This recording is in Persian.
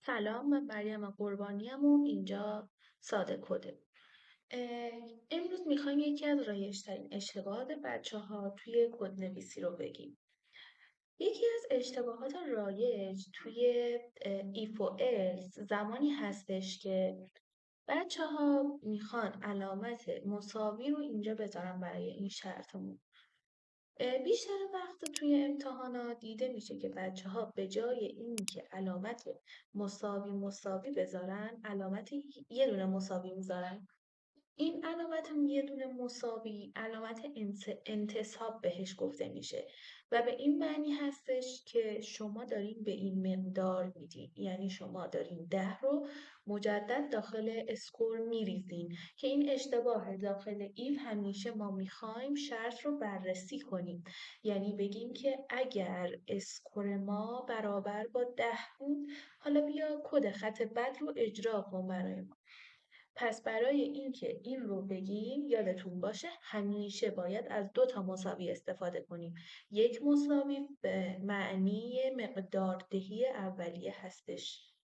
سلام، من مریم قربانیم و اینجا ساده کده. امروز میخوایم یکی از رایج‌ترین اشتباهات بچه‌ها توی کدنویسی رو بگیم. یکی از اشتباهات رایج توی ایف و الس زمانی هستش که بچه‌ها میخوان علامت مساوی رو اینجا بذارن برای این شرطمون. بیشتر وقت توی امتحانات دیده میشه که بچه‌ها به جای اینکه علامت مساوی بذارن علامت یه دونه مساوی میذارن. این علامت یه دونه مساوی علامت انتصاب بهش گفته میشه و به این معنی هستش که شما دارین به این مقدار میدین، یعنی شما دارین 10 رو مجدد داخل اسکور میریزین که این اشتباه داخل ایف. همیشه ما میخوایم شرط رو بررسی کنیم، یعنی بگیم که اگر اسکور ما برابر با 10 بود، حالا بیا کد خط بد رو اجرا کن برای ما. پس برای اینکه این رو بگیم یادتون باشه همیشه باید از 2 تا مساوی استفاده کنیم. یک مساوی به معنی مقداردهی اولیه هستش.